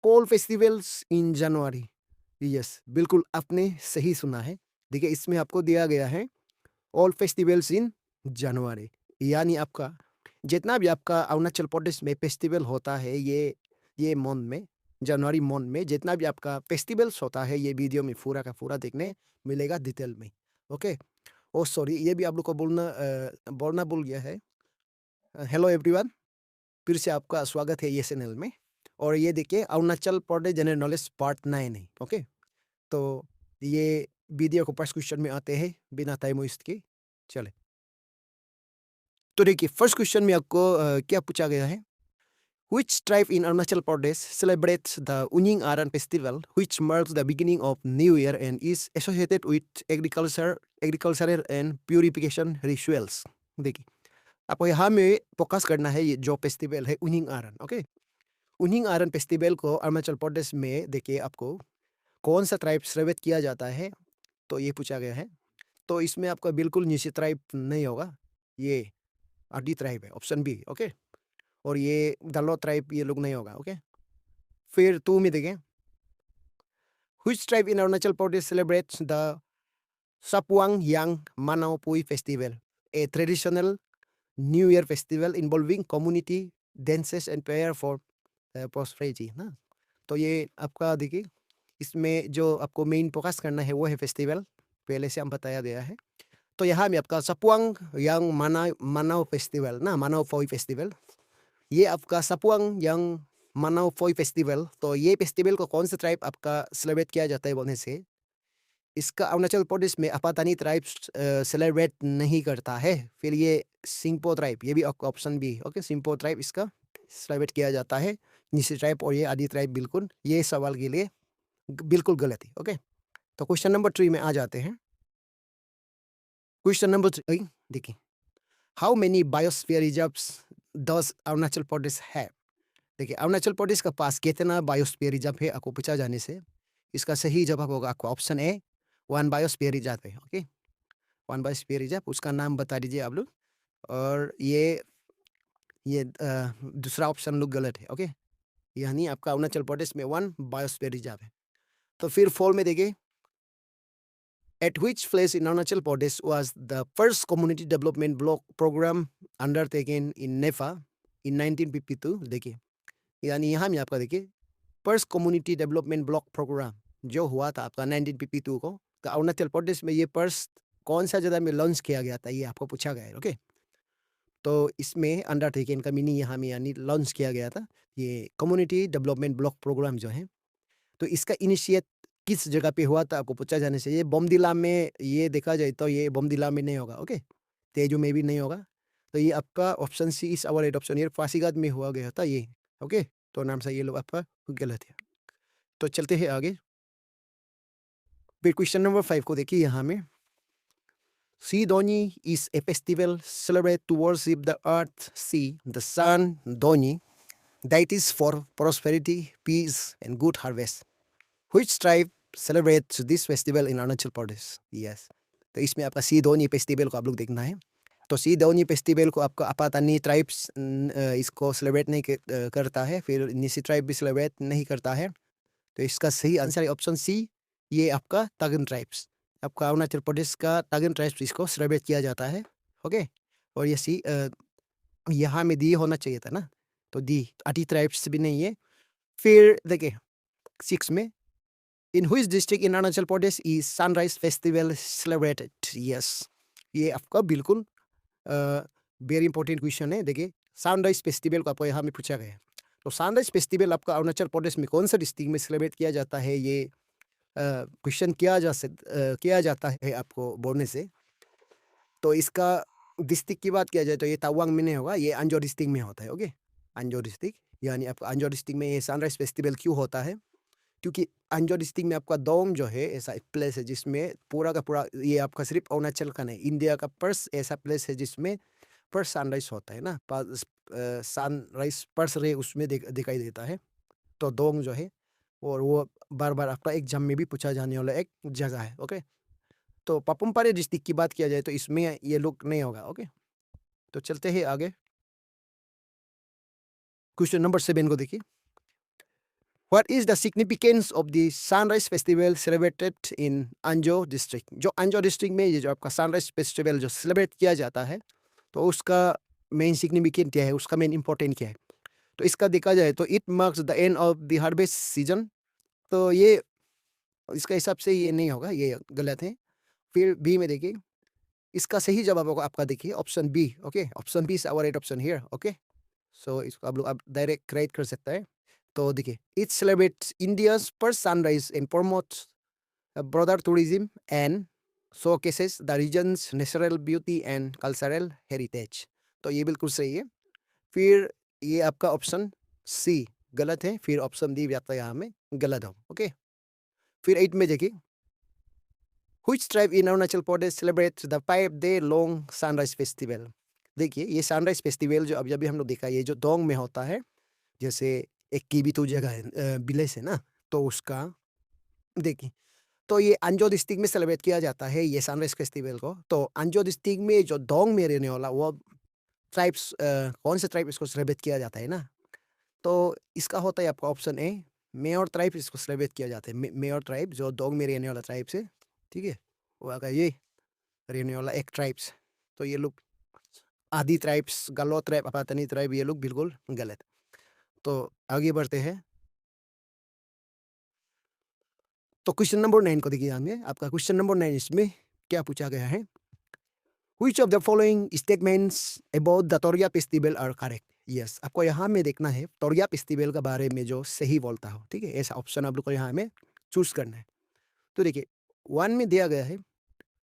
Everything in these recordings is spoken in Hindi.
Pole festivals in January. Yes, बिल्कुल आपने सही सुना है। देखिए इसमें आपको दिया गया है ऑल फेस्टिवल्स इन जनवरी, यानी आपका जितना भी आपका अरुणाचल प्रदेश में फेस्टिवल होता है ये मंथ में, जनवरी मंथ में जितना भी आपका फेस्टिवल्स होता है ये वीडियो में पूरा का पूरा देखने मिलेगा डिटेल में। ओके। ओ सॉरी, ये भी आप लोग को बोलना भूल गया है। हेलो एवरीवन, फिर से आपका स्वागत है ये चैनल में। और ये देखिए Arunachal Pradesh general knowledge part 9 है। ओके, तो ये वीडियो को फर्स्ट क्वेश्चन में आते हैं बिना टाइम वेस्ट के। चले, तो देखिए फर्स्ट क्वेश्चन में आपको क्या पूछा गया है। Which tribe in Arunachal Pradesh celebrates the Unying Aran festival, which marks the beginning of New Year and is associated with agricultural and purification rituals? देखिए आपको यहाँ में फोकस करना है, ये जो फेस्टिवल है उनिंग आरन। ओके, उनिंग आरन फेस्टिवल को अरुणाचल प्रदेश में देखिए आपको कौन सा ट्राइब सेलिब्रेट किया जाता है, तो ये पूछा गया है। तो इसमें आपका बिल्कुल निशी ट्राइब नहीं होगा, ये आदि ट्राइब है, ऑप्शन बी। ओके, और ये दलो ट्राइब ये लोग नहीं होगा। ओके, फिर टू में देखें, which tribe in Arunachal Pradesh celebrates the Sapuang Yang Manao Pui Festival, a traditional New Year festival involving community dances and prayer for prosperity ना। तो ये आपका देखिए इसमें जो आपको मेन फोकस करना है वो है फेस्टिवल, पहले से हम बताया गया है। तो यहाँ में आपका सपुआंग यांग मनाओ फेस्टिवल ना, मनाओ फोई फेस्टिवल, ये आपका सपुआंग यांग मनाओ फोई फेस्टिवल। तो ये फेस्टिवल को कौन सा ट्राइब आपका सेलिब्रेट किया जाता है बोलने से, इसका अरुणाचल प्रदेश में अपातानी ट्राइब सेलिब्रेट नहीं करता है। फिर ये सिंगपो ट्राइब, ये भी option B. Okay, Singpho tribe इसका सेलिब्रेट किया जाता है। निसी ट्राइब और ये आदि ट्राइब बिल्कुल ये सवाल के लिए बिल्कुल गलत है। ओके, तो क्वेश्चन नंबर 3 में आ जाते हैं। क्वेश्चन नंबर 3 देखिए, how many biosphere reserves does Arunachal Pradesh है। देखिए अरुणाचल प्रदेश का पास कितना बायोस्फीयर रिजर्व है आपको पूछा जाने से, इसका सही जवाब होगा आपको ऑप्शन ए, 1 बायोस्फीयर रिजर्व है। ओके, 1 बायोस्फीयर रिजर्व, उसका नाम बता दीजिए आप लोग। और ये दूसरा ऑप्शन लोग गलत है। ओके, यानी आपका अरुणाचल प्रदेश में 1 बायोस्फीयर रिजर्व है। तो फिर 4 में देखिए, at which place in Arunachal Pradesh was the first community development block program undertaken in NEFA in 1952? देखिए यानी यहाँ में आपका देखिए first community development block programme जो हुआ था आपका 1952 को, तो अरुणाचल प्रदेश में ये फर्स्ट कौन सा जगह में लॉन्च किया गया था, ये आपको पूछा गया है। ओके, तो इसमें अंडरटेकन का मीनिंग यहाँ में यानी लॉन्च किया गया था ये कम्युनिटी डेवलपमेंट ब्लॉक प्रोग्राम जो है। तो इसका इनिशिएट किस जगह पे हुआ था आपको पूछा जाने से, ये बोमडिला में, ये देखा जाए तो ये बोमडिला में नहीं होगा। ओके, तेजू में भी नहीं होगा। तो ये आपका ऑप्शन सी इस अवर एट ऑप्शन, ये फासीघाट में हुआ गया था ये। ओके, तो नाम से ये लोग आपका गलत है। तो चलते हैं आगे। फिर क्वेश्चन नंबर 5 को देखिए यहाँ में, Sidoni is a festival celebrated to worship the earth, sea, the sun, Doni, deities for prosperity, peace, and good harvest. Which tribe celebrates this festival in Arunachal Pradesh? Yes. तो इसमें आपका सीधोनी फेस्टिवल को आप लोग देखना है। तो सीधोनी फेस्टिवल को आपका अपातानी ट्राइब्स इसको सेलिब्रेट नहीं करता है, फिर निसी ट्राइब भी सेलिब्रेट नहीं करता है। तो इसका सही आंसर है ऑप्शन सी, ये आपका तागन ट्राइब्स, आपका अरुणाचल प्रदेश का तागन ट्राइब्स इसको सेलिब्रेट किया जाता है। ओके, और ये सी यहाँ में दी होना चाहिए था ना, तो दी आदि ट्राइब्स भी नहीं है। फिर देखिए 6 में, in which district in Arunachal Pradesh is sunrise festival celebrated. Yes, ये आपका बिल्कुल वेरी इंपॉर्टेंट क्वेश्चन है। देखिए सनराइज फेस्टिवल को आपको यहाँ में पूछा गया है। तो सनराइज फेस्टिवल आपका अरुणाचल प्रदेश में कौन सा डिस्ट्रिक्ट में सेलिब्रेट किया जाता है, ये क्वेश्चन किया जाता है आपको बोलने से। तो इसका डिस्ट्रिक्ट की बात किया जाए तो ये तवांग में नहीं होगा, ये अंजो डिस्ट्रिक्ट में होता है। ओके, अंजो डिस्ट्रिक्ट, यानी आपका अंजो डिस्ट्रिक्ट में ये सनराइज फेस्टिवल क्यों होता है, क्योंकि अंजो डिस्ट्रिक्ट में आपका दोंग जो है ऐसा एक प्लेस है जिसमें पूरा का पूरा, ये आपका सिर्फ अरुणाचल का नहीं, इंडिया का फर्स्ट ऐसा प्लेस है जिसमें फर्स्ट सनराइज होता है ना, सनराइज फर्स्ट रे उसमें दिखाई देता है। तो दोंग जो है, और वो बार बार आपका एग्जाम में भी पूछा जाने वाला एक जगह है। ओके, तो पापुमपारे डिस्ट्रिक्ट की बात किया जाए तो इसमें ये लोग नहीं होगा। ओके, तो चलते हैं आगे। क्वेश्चन नंबर 7 को देखिए, what is the significance of the sunrise festival celebrated in Anjaw district? जो अंजो डिस्ट्रिक्ट में ये जो आपका सनराइज फेस्टिवल जो सेलिब्रेट किया जाता है, तो उसका मेन सिग्निफिकेंट क्या है, उसका मेन इंपॉर्टेंट क्या है? तो इसका देखा जाए तो it marks the end of the harvest season. तो ये इसका हिसाब से ये नहीं होगा, ये गलत है। फिर बी में देखिए, इसका सही जवाब होगा आपका, देखिए option B. Okay, option B is our right option here. Okay, so इसको आप लोग आप डायरेक्ट राइट कर सकता है। तो देखिए, it celebrates India's first sunrise and promotes broader tourism and showcases the region's natural beauty and cultural heritage. तो ये बिल्कुल सही है। फिर ये आपका ऑप्शन सी गलत है। फिर ऑप्शन डी भी आपका यहाँ में गलत हो। ओके, फिर 8 में देखिए, Which tribe in Arunachal Pradesh celebrates the 5-day long sunrise festival? देखिए, ये सनराइज फेस्टिवल जो अभी हम लोग देखा, ये जो दोंग में होता है, जैसे एक कीबीतू जगह है, विलेज है ना, तो उसका देखिए, तो ये अंजो डिस्ट्रिक्ट में सेलिब्रेट किया जाता है ये सनराइज फेस्टिवल को। तो अंजो डिस्ट्रिक्ट में जो दोंग में रहने वाला वो ट्राइब्स, कौन से ट्राइब इसको सेलिब्रेट किया जाता है ना, तो इसका होता है आपका ऑप्शन ए, मेयर ट्राइब इसको सेलिब्रेट किया जाता है। मेयर ट्राइब जो दोंग में रहने वाला ट्राइब से, ठीक है, वो आगा ये रहने वाला एक ट्राइब्स। तो ये लोग आदि ट्राइब्स, गलो ट्राइब, अपातनी ट्राइब, ये लोग बिल्कुल गलत। तो आगे बढ़ते हैं। तो क्वेश्चन नंबर 9 को देखिए, हमें आपका क्वेश्चन नंबर 9 इसमें क्या पूछा गया है? Which of the following statements about the Toria festival are correct? Yes, आपको यहाँ में देखना है तोरिया फेस्टिवल के बारे में जो सही बोलता हो, ठीक है, ऐसा ऑप्शन आप लोग को यहाँ में चूज करना है। तो देखिए, 1 में दिया गया है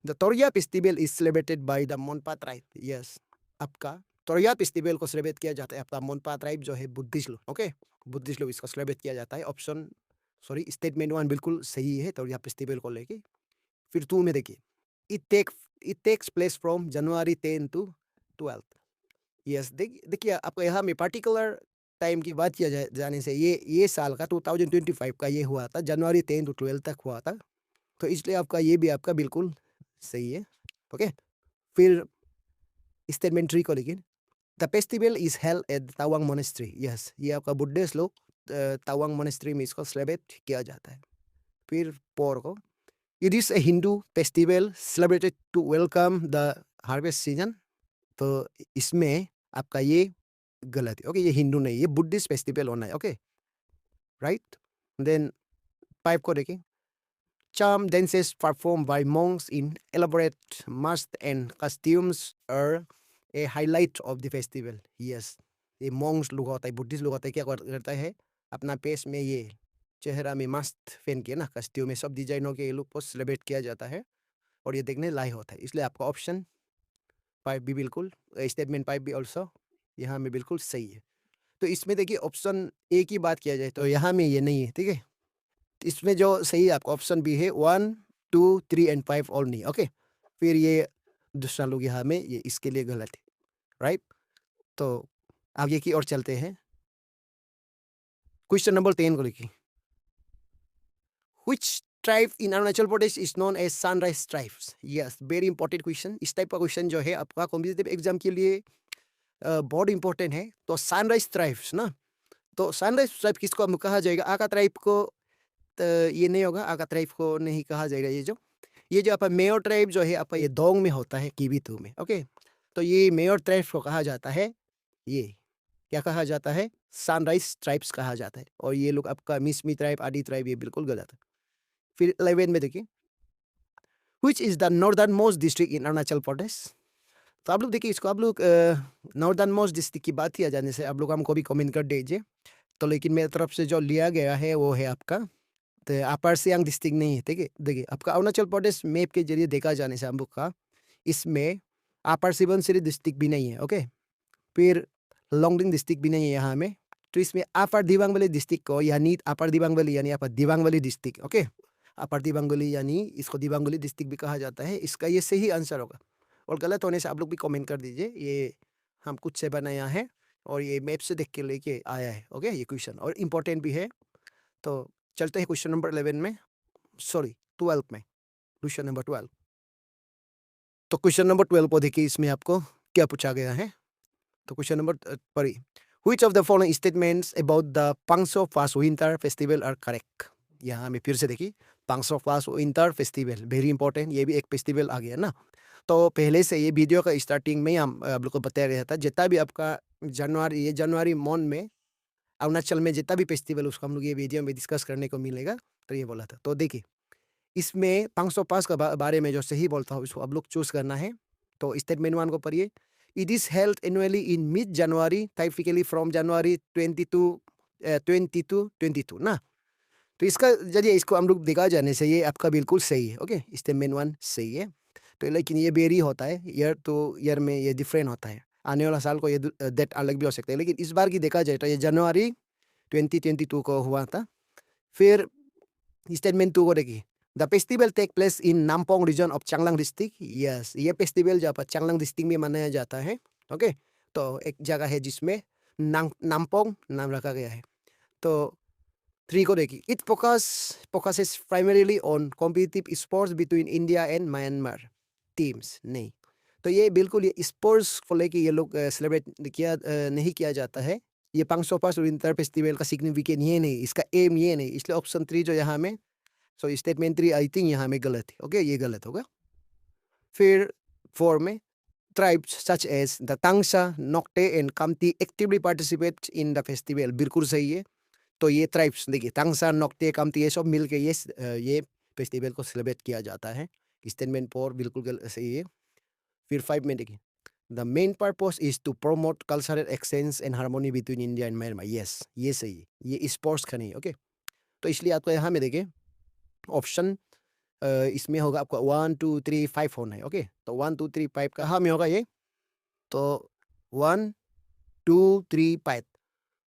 the Torgya festival is celebrated by the Monpa tribe. Yes, आपका तोरिया फेस्टिवल को सेलिब्रेट किया जाता है आपका मोनपा ट्राइब जो है बुद्धिस्ट लोग। ओके, बुद्धिस्ट लोग इसको सेलिब्रेट किया जाता है। ऑप्शन स्टेटमेंट 1 बिल्कुल सही है तोरिया फेस्टिवल को लेके। फिर 2 में देखिए, it take it takes place from January 10 to 12। Yes, देखिए आपको यहाँ में पर्टिकुलर टाइम की बात किया जाने से ये साल का 2025 का ये हुआ था, जनवरी 10 टू 12 तक हुआ था। तो इसलिए आपका ये भी आपका बिल्कुल सही है। ओके, फिर स्टेटमेंट 3 को लेकिन, the festival is held at Tawang monastery. Yes, ये आपका बुद्धिस्ट लोग तावांग मोनेस्ट्री में इसको सेलिब्रेट किया जाता है। फिर 4 को, it is a Hindu festival celebrated to welcome the harvest season. तो इसमें आपका ये गलत है। ओके, ये हिंदू नहीं, ये बुद्धिस्ट फेस्टिवल होना है। Okay, right. देन 5 को देखें, charm dances performed by monks in elaborate masks and costumes are a highlight of the festival. Yes, ये monks लोग होता है, बुद्धिस्ट लोग होता है, क्या करता है, अपना पेश में ये चेहरा में मास्क पहन के ना, कस्ट्यूम में सब डिजाइनों के ये लोग को सेलिब्रेट किया जाता है और ये देखने लायक होता है। इसलिए आपका ऑप्शन 5 भी बिल्कुल, स्टेटमेंट 5 भी ऑल्सो यहाँ में बिल्कुल सही है। तो इसमें देखिए ऑप्शन ए की बात किया जाए तो यहाँ में ये नहीं है, ठीक है। इसमें जो सही आपका ऑप्शन बी है, 1, 2, 3 एंड 5 ऑल नहीं। ओके, फिर ये दूसरा लोग यहाँ में ये इसके लिए गलत है, राइट। तो आगे की ओर चलते हैं। क्वेश्चन नंबर 10 को लिखिए, which tribe in Arunachal Pradesh is known as sunrise tribes? Yes, very important question. इस टाइप का क्वेश्चन जो है आपका कॉम्पिटिटिव एग्जाम के लिए बहुत इंपॉर्टेंट है। तो सनराइज ट्राइब्स ना, तो सनराइज ट्राइब किसको कहा जाएगा? आका ट्राइब को तो ये नहीं होगा, आका ट्राइब को नहीं कहा जाएगा। ये जो आपका मेयो ट्राइब जो है आपका ये दोंग में होता है, कीबीतू में। ओके, तो ये मेयो ट्राइब को कहा जाता है, ये क्या कहा जाता है? सनराइज ट्राइब्स कहा जाता है। और ये लोग आपका मिसमी ट्राइब, आदि ट्राइब, ये बिल्कुल गलत है। फिर 11 में देखिए, which is the northernmost district in Arunachal Pradesh? तो आप लोग देखिए, इसको आप लोग नॉर्दर्न मोस्ट डिस्ट्रिक्ट की बात किया जाने से आप लोग हमको भी कमेंट कर दीजिए। तो लेकिन मेरी तरफ से जो लिया गया है वो है आपका तो अपर सियांग डिस्ट्रिक्ट नहीं है, ठीक है। देखिए आपका अरुणाचल प्रदेश मैप के जरिए देखा जाने से हम लोग का इसमें अपर सुबनसिरी डिस्ट्रिक्ट भी नहीं है। ओके, फिर लोंगडिंग डिस्ट्रिक्ट भी नहीं है यहाँ में। तो इसमें अपर दिबांग वैली डिस्ट्रिक्ट को यानी अपर दिबांग वैली यानी अपर दिबांग वैली डिस्ट्रिक्ट, ओके, अपर दिबांग वैली यानी इसको दिबांग वैली डिस्ट्रिक्ट भी कहा जाता है। इसका ये सही आंसर होगा। और गलत होने से आप लोग भी कमेंट कर दीजिए। ये हम खुद से बनाया है और ये मैप से देख के लेके आया है। ओके, ये क्वेश्चन और इम्पोर्टेंट भी है। तो चलते हैं क्वेश्चन नंबर 11 में, सॉरी 12 में, क्वेश्चन नंबर 12। तो क्वेश्चन नंबर 12 को देखिए, इसमें आपको क्या पूछा गया है। तो क्वेश्चन नंबर पढ़िए, Which of the following statements about the Pangso Fast Winter Festival are correct? यहाँ में फिर से देखिए, Pangsau pass winter festival very important, ये भी एक फेस्टिवल आ गया ना। तो पहले से ये वीडियो का स्टार्टिंग में ही हम आप लोग को बताया गया था, जितना भी आपका जनवरी मंथ में अरुणाचल में जितना भी फेस्टिवल उसको हम लोग ये वीडियो में डिस्कस करने को मिलेगा, तो ये बोला था। तो देखिए, इसमें 500 पास का बारे में जो सही बोलता हूँ उसको आप लोग चूज करना है। तो स्टेटमेंट 1 को पढ़िए। It is held annually in mid January, typically from January 22 ना। तो इसका जरिए इसको हम लोग देखा जाने से ये आपका बिल्कुल सही है। ओके, स्टेटमेंट 1 सही है। तो लेकिन ये वेरी होता है, ईयर टू ईयर में ये डिफरेंट होता है। आने वाला साल को ये डेट अलग भी हो सकता है, लेकिन इस बार की देखा जाए तो ये जनवरी 2022 को हुआ था। फिर स्टेटमेंट 2 को देखिए। The festival take place in Nampong region of Changlang district. Yes, ये फेस्टिवल जहाँ पर चांगलांग डिस्ट्रिक्ट में मनाया जाता है। ओके, तो एक जगह है जिसमें नामपोंग नाम रखा गया है। तो 3 को देखिए। It focuses primarily on competitive sports between India and Myanmar teams. नहीं, तो ये बिल्कुल ये स्पोर्ट्स को लेके ये लोग सेलिब्रेट नहीं किया जाता है। ये पांगसो पास विंटर फेस्टिवल का सिग्निफिकेंट ये नहीं, इसका एम ये नहीं, इसलिए ऑप्शन 3 जो यहाँ में, सो स्टेटमेंट 3 आई थिंक यहाँ में गलत है। ओके, ये गलत होगा। फिर 4 में tribes such as the Tangsa, Nokte and Kamti actively participate in the festival। बिल्कुल सही है। तो ये ट्राइब्स देखिए, तांगसा, नोक्टे, कामती, ये सब मिलके ये फेस्टिवल को सेलिब्रेट किया जाता है। स्टेटमेंट 4 बिल्कुल सही है। फिर 5 में देखिए। The main purpose is to promote cultural exchange and harmony between India and Myanmar. Yes, ये सही है, ये स्पोर्ट्स का नहीं। ओके, तो इसलिए आपको यहाँ में देखिए ऑप्शन इसमें होगा आपका 1 2 3 5 होना है। ओके, तो 1 2 3 5 कहाँ में होगा ये? तो 1 2 3 5,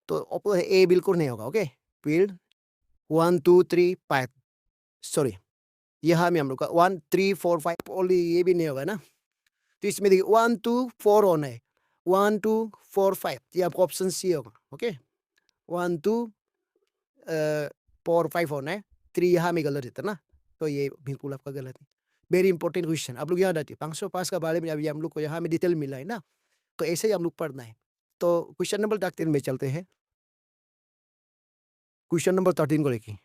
तो ए बिल्कुल नहीं होगा। ओके, फिर 1 2 3 5, सॉरी, यहाँ में हम लोग का 1 3 4 5 ओनली, ये भी नहीं होगा ना। तो इसमें देखिए 1 2 4 होना है, 1 2 4 5, ये आपको ऑप्शन सी होगा। ओके, 1 2 4 5 होना है, 3 यहाँ में गलत रहता ना, तो ये बिल्कुल आपका गलत है। वेरी इंपॉर्टेंट क्वेश्चन, आप लोग याद रखिए। 500 पास का बारे में अभी हम लोग को यहाँ में डिटेल मिला है ना, तो ऐसे ही हम लोग पढ़ना है। तो क्वेश्चन नंबर 13 में चलते हैं। क्वेश्चन नंबर 13 को देखिए।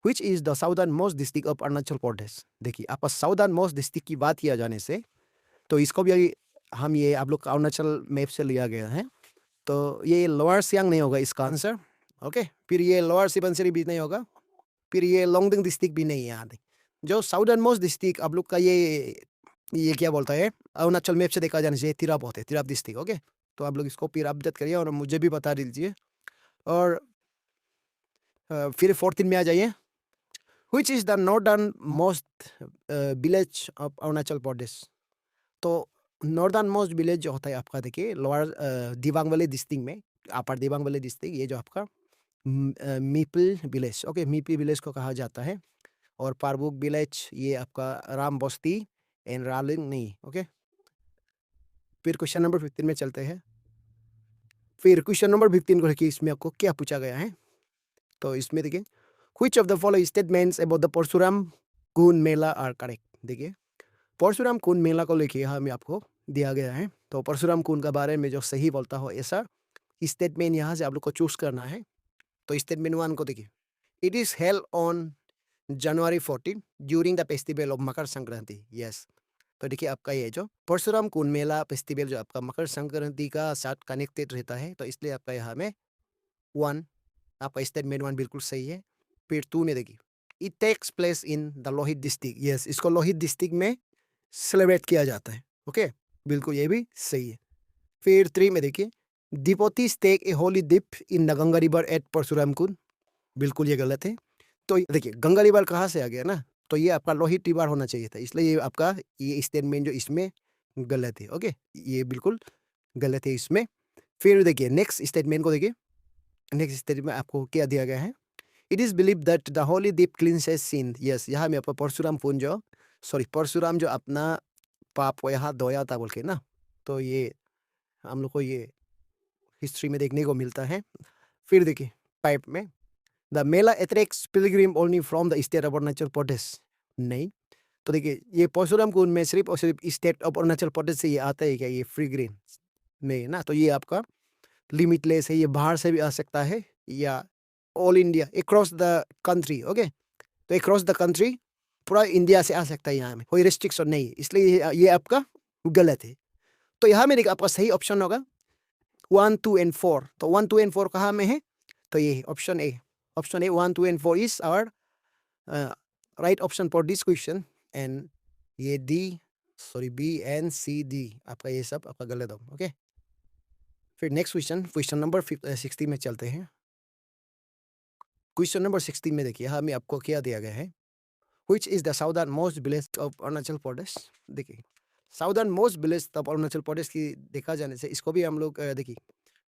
Which is the southern most district of Arunachal Pradesh? देखिए, आपका साउदर्न मोस्ट डिस्ट्रिक्ट की बात किया जाने से, तो इसको भी हम ये आप लोग का अरुणाचल मैप से लिया गया है। तो ये लोअर सियांग नहीं होगा इसका आंसर। ओके, फिर ये लोअर सुबनसिरी भी नहीं होगा, फिर ये लोंगडिंग डिस्ट्रिक्ट भी नहीं है यहाँ पे। जो साउदर्न मोस्ट डिस्ट्रिक्ट आप लोग का ये क्या बोलता है, अरुणाचल मैप से देखा जाने से तिराप होते हैं, तिराप डिस्ट्रिक्ट। ओके, तो आप लोग इसको फिर अपडेट करिए और मुझे भी बता दीजिए। और फिर 14 में आ जाइए। Which is the northern most village of Arunachal Pradesh? तो नॉर्दर्न मोस्ट विलेज जो होता है आपका, देखिए लोअर दिबांग वैली डिस्ट्रिक्ट में, अपर दिबांग वैली डिस्ट्रिक्ट, ये जो आपका मीपल विलेज। ओके, मीपी विलेज को कहा जाता है। और पारबुक विलेज ये आपका राम बस्ती एंड रालिंग नहीं। ओके, फिर क्वेश्चन नंबर 15 में चलते हैं। फिर क्वेश्चन नंबर 15 को देखिए, इसमें आपको क्या पूछा गया है। तो इसमें देखिए, Which of the following statements about the Parshuram Kund Mela are correct? देखिए, परशुराम कुंड मेला को लेके यहाँ में आपको दिया गया है। तो परशुराम कुंड के बारे में जो सही बोलता हो ऐसा स्टेटमेंट यहाँ से आप लोग को चूज करना है। तो स्टेटमेंट 1 को देखिए। It is held on January 14 during the festival of Makar Sankranti. Yes, तो देखिए आपका ये जो परशुराम कुंड मेला फेस्टिवल जो आपका मकर संक्रांति का साथ कनेक्टेड रहता है, तो इसलिए आपका यहाँ में 1, आपका स्टेटमेंट 1 बिल्कुल सही है। फिर 2 में देखिए, it takes place in the Lohit district. Yes, इसको लोहित डिस्ट्रिक्ट में सेलिब्रेट किया जाता है। ओके, बिल्कुल ये भी सही है। फिर 3 में देखिए, devotees take a holy dip in the Ganga river at Parshuram Kund. बिल्कुल ये गलत है। तो देखिए, गंगा रिवर कहाँ से आ गया ना, तो ये आपका लोहित रिवर होना चाहिए था, इसलिए ये आपका ये स्टेटमेंट जो इसमें गलत है। ओके, ये बिल्कुल गलत है इसमें। फिर देखिए नेक्स्ट स्टेटमेंट को देखिए। नेक्स्ट स्टेटमेंट आपको क्या दिया गया है। It is believe that the holy dip cleanses sin. Yes, यहाँ में आपका परशुराम कुंड जो परशुराम जो अपना पाप को यहाँ धोया था बोल के ना, तो ये हम लोग को ये हिस्ट्री में देखने को मिलता है। फिर देखिए 5 में, the mela attracts pilgrim only from the state of Arunachal Pradesh. नहीं, तो देखिए ये परशुराम कुंड में सिर्फ और सिर्फ स्टेट ऑफ अरुणाचल प्रदेश से ये आता है क्या, ये फ्री ग्रीन में ना, तो ये आपका लिमिटलेस है, ये बाहर से भी आ सकता है या all India across the country. Okay, तो अक्रॉस द कंट्री पूरा इंडिया से आ सकता है, यहाँ में कोई रिस्ट्रिक्शन नहीं है, इसलिए ये आपका गलत है। तो यहाँ में देखिए आपका सही ऑप्शन होगा 1, 2 एंड 4। तो 1, 2 एंड 4 कहाँ में है? तो ये option A. Option A 1, 2 and 4 is our right option for this question. And ये बी एंड सी डी आपका ये सब आपका गलत होगा। ओके, फिर नेक्स्ट क्वेश्चन नंबर 60 में चलते हैं। क्वेश्चन नंबर 60 में देखिए हमें आपको क्या दिया गया है, which is the southern most village of Arunachal Pradesh. देखिए southernmost village of Arunachal Pradesh की देखा जाने से इसको भी हम लोग देखिए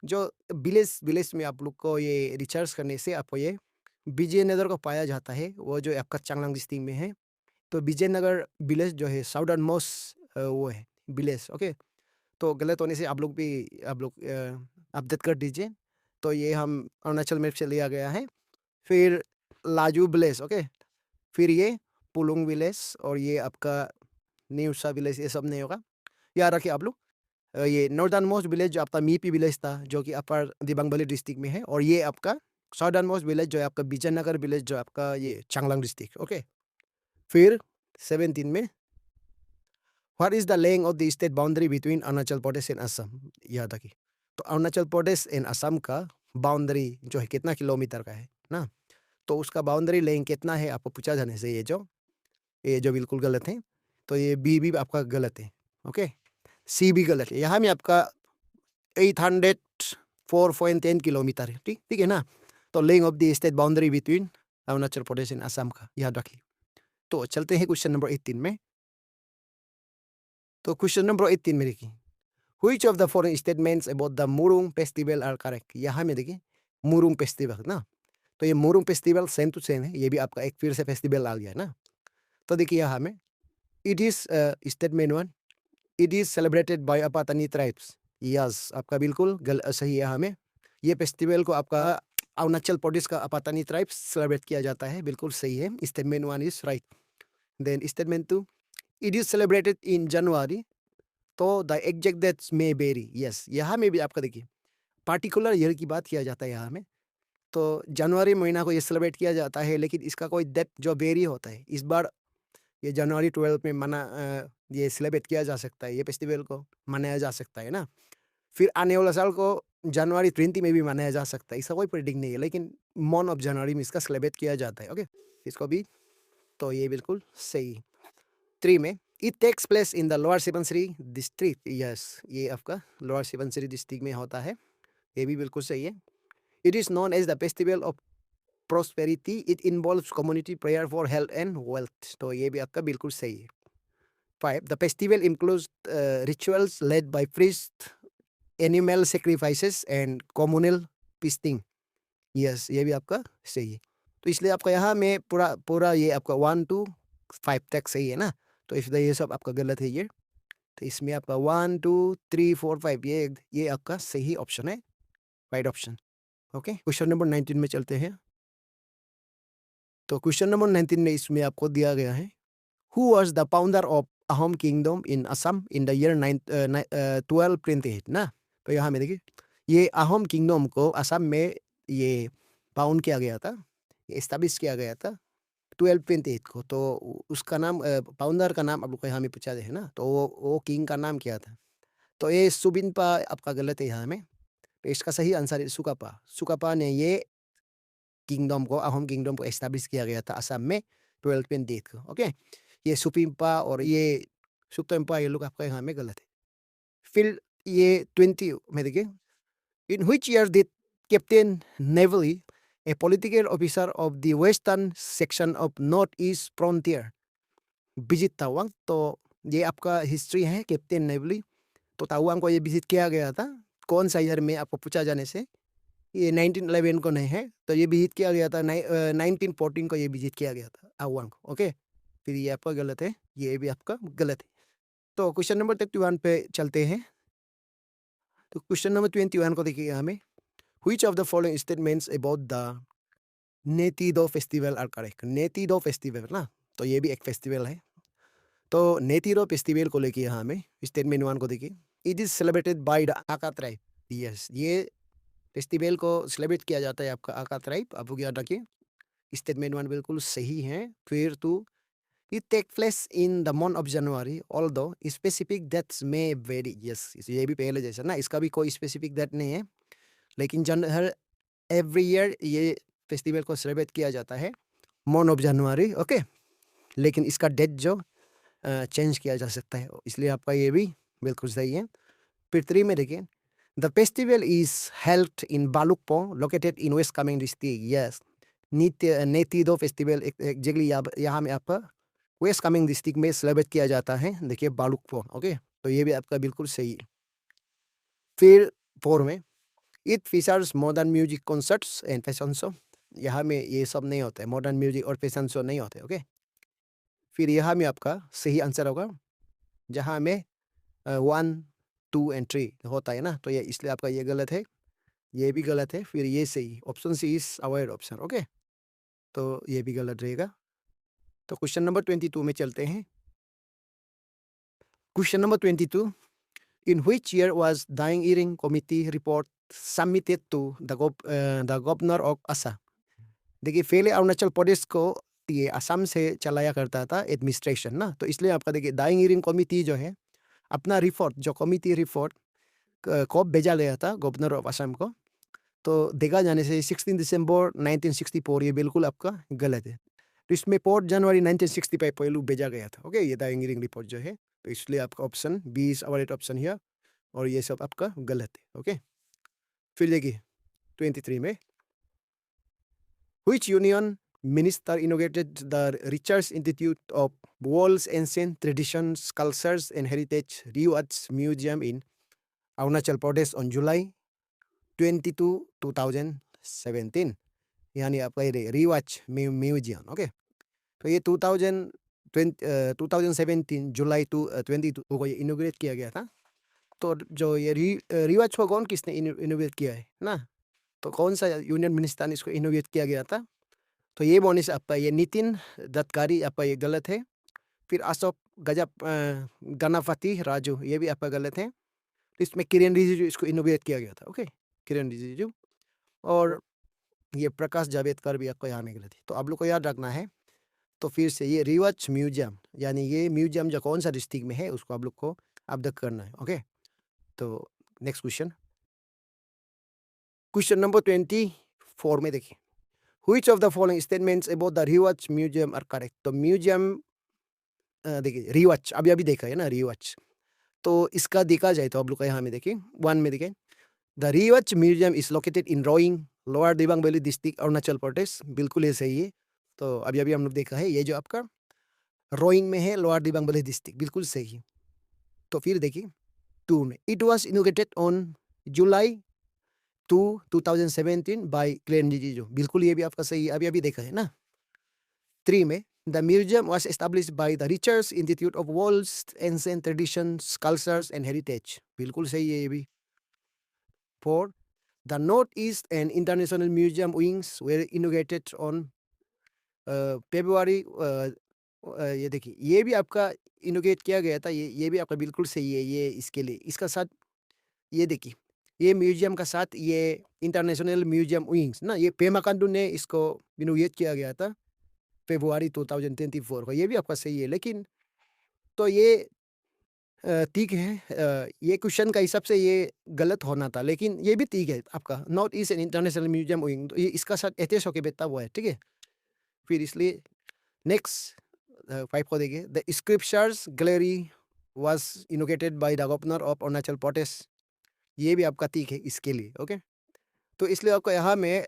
जो विलेज में आप लोग को ये रिसर्च करने से आपको ये विजयनगर को पाया जाता है, वो जो आपका चांगलांग डिस्ट्रिक्ट में है। तो विजयनगर विलेज जो है साउदर्न मोस्ट वो है विलेज। ओके, तो गलत होने से आप लोग अपडेट कर दीजिए। तो ये हम अरुणाचल मैप से लिया गया है। फिर लाजू विलेज। ओके, फिर ये पुलुंग विलेज और ये आपका न्यूसा विलेज, ये सब नहीं होगा, याद रखिए आप लोग। ये नॉर्दर्न मोस्ट विलेज जो आपका मीपी विलेज था जो कि अपर दिबांग वैली डिस्ट्रिक्ट में है, और ये आपका साउदर्न मोस्ट विलेज जो है आपका विजयनगर विलेज जो आपका ये चांगलांग डिस्ट्रिक्ट। ओके, फिर 17 में what is the length of the state boundary between Arunachal Pradesh and Assam. याद रखिए, तो अरुणाचल प्रदेश एंड असम का बाउंड्री जो है कितना किलोमीटर का है ना, तो उसका बाउंड्री लेंथ कितना है आपको पूछा जाने से ये जो बिल्कुल गलत है। तो ये बी भी आपका गलत है। ओके, सी भी गलत है। यहाँ में आपका 804.10 किलोमीटर है। ठीक है ना। तो length of the state boundary between Arunachal Pradesh and Assam का याद रखिए। तो चलते हैं क्वेश्चन नंबर 18 में। तो क्वेश्चन नंबर 18 में देखिए Which of the following statements about the Murung festival are correct। यहाँ में देखिए मुरुंग फेस्टिवल ना, तो ये मुरुंग फेस्टिवल सेम टू सेम है, ये भी आपका एक फिर से फेस्टिवल आ गया ना। तो देखिए यहाँ में it is statement 1, it is celebrated bye Apatani tribes. Yes, आपका बिल्कुल सही है। हमें ये फेस्टिवल को आपका अरुणाचल प्रदेश का अपातानी ट्राइब्स सेलिब्रेट किया जाता है, बिल्कुल सही है। Statement 1 is right. Then statement 2, it is celebrated in January, तो the exact dates may vary. Yes, यहाँ में भी आपका देखिए पार्टिकुलर ईयर की बात किया जाता है यहाँ में। तो जनवरी महीना को ये सेलिब्रेट किया जाता है, लेकिन इसका कोई डेट जो वेरी होता है। इस बार ये जनवरी 12 में ये सेलिब्रेट किया जा सकता है, ये फेस्टिवल को मनाया जा सकता है ना। फिर आने वाला साल को जनवरी 20 में भी मनाया जा सकता है, इसका कोई प्रेडिक्ट नहीं है, लेकिन मंथ ऑफ जनवरी में इसका सेलिब्रेट किया जाता है। ओके, इसको भी तो ये बिल्कुल सही। 3 में it takes place in the lower Subansiri district. Yes, ये आपका लोअर सुबनसिरी डिस्ट्रिक्ट में होता है, ये भी बिल्कुल सही है। It is known as the festival of prosperity, it involves community prayer for health and wealth। तो ये भी आपका बिल्कुल सही है। 5, the festival includes rituals led by priests, animal sacrifices and communal feasting। Yes, ये भी आपका सही है। तो इसलिए आपका यहाँ में पूरा ये आपका 1 to 5 तक सही है ना। तो इसलिए ये सब आपका गलत है ये। तो इसमें आपका 1 2 3 4 5 ये आपका सही ऑप्शन है, right option. Okay, question number 19 में चलते हैं। तो क्वेश्चन नंबर 19 में इसमें आपको दिया गया है who was the founder of Ahom kingdom in Assam in the year 1228 ना। तो यहाँ में देखिए ये अहोम किंगडम को असम में ये फाउंड किया गया था, एस्टैब्लिश किया गया था 1228 को। तो उसका नाम फाउंडर का नाम आप लोग को यहाँ में पूछा है ना, तो वो किंग का नाम क्या था। तो ये सुबिनपा आपका गलत है यहाँ में। तो इसका सही आंसर है सुकापा। सुकापा ने ये किंगडम को अहोम किंगडम को एस्टैब्लिश किया गया था असम में 1228 को। ओके, ये सुपिम्पा और ये सुक्तम्पा ये लोग आपका यहाँ में गलत है। फिर ये 20 में देखिए in which year did captain Nevill a political officer of the western section of north east frontier visit Tawang. तो ये आपका हिस्ट्री है कैप्टन नेवली। तो तवांग को ये विजिट किया गया था कौन सा ईयर में आपको पूछा जाने से ये 1911 को नहीं है, तो ये विजिट किया गया था 1914 को ये विजिट किया गया था तवांग को। ओके, फिर ये आपका गलत है, ये भी आपका गलत है। तो क्वेश्चन नंबर 21 पे चलते हैं। तो क्वेश्चन नंबर 21 को देखिए हमें which of the following statements about the Nyetsido festival are correct. Nyetsido festival ना, तो ये भी एक फेस्टिवल है। तो नेतिदो फेस्टिवल को लेके यहाँ में स्टेटमेंट 1 को देखिए it is celebrated by the आका ट्राइब। यस, ये फेस्टिवल को सेलिब्रेट किया जाता है आपका आका ट्राइब, आप लोग याद रखिए। स्टेटमेंट 1 बिल्कुल सही है। फिर 2, it take place in the month of January, although specific dates may vary. Yes, ये भी पहले जैसा ना, इसका भी कोई स्पेसिफिक डेट नहीं है, लेकिन हर एवरी ईयर ये फेस्टिवल को सेलिब्रेट किया जाता है मंथ ऑफ जनवरी। ओके, लेकिन इसका डेट जो चेंज किया जा सकता है, इसलिए आपका ये भी बिल्कुल सही है। फिर 3 में देखिए, the festival is held in Balukpong located in West Kameng district. Yes, Nyetsido festival exactly यहाँ में आपका वेस्ट कामेंग डिस्ट्रिक्ट में सेलिब्रेट किया जाता है, देखिए बालुकपो। ओके, तो ये भी आपका बिल्कुल सही है। फिर 4 में, it features modern music concerts and fashion show. यहाँ में ये सब नहीं होता है, मॉडर्न म्यूजिक और फैशन शो नहीं होते। ओके, फिर यहाँ में आपका सही आंसर होगा जहाँ में 1, 2 एंड 3 होता है ना, तो ये इसलिए आपका ये गलत है, ये भी गलत है। फिर ये सही, option C is avoid option. Okay, तो ये भी गलत रहेगा। तो क्वेश्चन नंबर 22 में चलते हैं। Question number 22, in which year was Daying Ering committee report submitted to the governor of Assam. देखिए पहले अरुणाचल प्रदेश को ये असम से चलाया करता था एडमिनिस्ट्रेशन ना, तो इसलिए आपका देखिए डाइंग ईयरिंग कमिटी जो है अपना रिपोर्ट, जो कमिटी रिपोर्ट को भेजा गया था गवर्नर ऑफ असम को, तो देखा जाने से 16 दिसंबर 1964 ये बिल्कुल आपका गलत है। तो इसमें 4 जनवरी 1965 पहलू भेजा गया था। ओके, ये डाइंग ईयरिंग रिपोर्ट जो है, तो इसलिए आपका option B is our option here, और ये सब आपका गलत है। ओके, फिर देखिए 23 में, which union minister inaugurated the Research Institute of World's Ancient Traditions, Cultures and Heritage Riwaj Museum in Arunachal Pradesh on July 22, 2017। यानी आपका ये रिवाच म्यूजियम। ओके, तो ये 2017 जुलाई 22 को ये इनोग्रेट किया गया था। तो जो ये रिवाच को कौन किसने इनोग्रेट किया है ना, तो कौन सा यूनियन मिनिस्टर ने इसको इनोग्रेट किया गया था, तो ये बोलने से आपका ये नितिन गडकरी आपका ये गलत है। फिर अशोक गणपति राजू, ये भी आपका गलत है। तो इसमें किरण रिजिजू इसको इनोग्रेट किया गया था। ओके, किरण रिजिजू, और ये प्रकाश जावड़ेकर भी आपको यहाँ में गलत है। तो आप लोग को याद रखना है। तो फिर से ये रिवाच म्यूजियम, यानी ये म्यूजियम जो कौन सा डिस्ट्रिक्ट में है उसको आप लोग को अवगत करना है। ओके, तो नेक्स्ट क्वेश्चन, क्वेश्चन नंबर 24 में देखिए, Which of the following statements about the Rewatch Museum are correct? तो म्यूजियम देखिए रिवॉच अभी अभी देखा है ना, रिवॉच, तो इसका देखा जाए तो आप लोग का यहाँ में देखिए 1 में देखिए, the Rewach museum is located in Roing Lower Dibang Valley district Arunachal Pradesh, बिल्कुल ये सही है। तो अभी अभी हम लोग देखा है, ये जो आपका रोइंग में है लोअर दिबांग वैली डिस्ट्रिक्ट, बिल्कुल सही है। तो फिर देखिए 2 में, it was inaugurated on July 2, 2017 by Kiren Rijiju, बिल्कुल ये भी आपका सही है, अभी अभी देखा है ना। 3 में, the museum was established by the research institute of world's ancient traditions, cultures and heritage, बिल्कुल सही है ये भी। 4, the north east and international museum wings were inaugurated on February, ये देखिए ये भी आपका इनोग्रेट किया गया था, ये भी आपका बिल्कुल सही है। ये इसके लिए इसका साथ ये देखिए, ये म्यूजियम का साथ ये इंटरनेशनल म्यूजियम विंग्स ना, ये पेमा खांडू ने इसको इनोग्रेट किया गया था फरवरी 2024 को, ये भी आपका सही है। लेकिन तो ये ठीक है, ये क्वेश्चन का हिसाब से ये गलत होना था, लेकिन ये भी ठीक है आपका north east and international museum wing, तो ये इसका साथ एतेश होके बेटा हुआ है, ठीक है। फिर इसलिए नेक्स्ट 5 को देखिए, the scriptures gallery was inaugurated by the governor of Arunachal Pradesh, ये भी आपका ठीक है इसके लिए। ओके, तो इसलिए आपका यहाँ में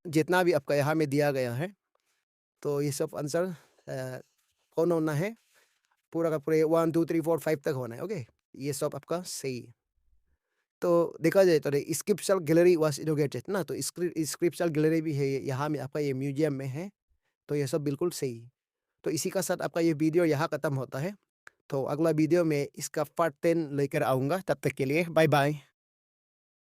जितना भी आपका यहाँ में दिया गया है, तो ये सब आंसर कौन होना है, पूरा का पूरे 1, 2, 3, 4, 5 तक होना है। ओके, ये सब आपका सही है। तो देखा जाए तो स्क्रिप्चरल गैलरी वाज इनोग्रेटेड ना, तो स्क्रिप्चरल गैलरी भी है यहाँ में आपका, ये म्यूजियम में है, तो ये सब बिल्कुल सही है। तो इसी का साथ आपका ये वीडियो यहाँ ख़त्म होता है। तो अगला वीडियो में इसका पार्ट 10 लेकर आऊँगा, तब तक के लिए बाय बाय।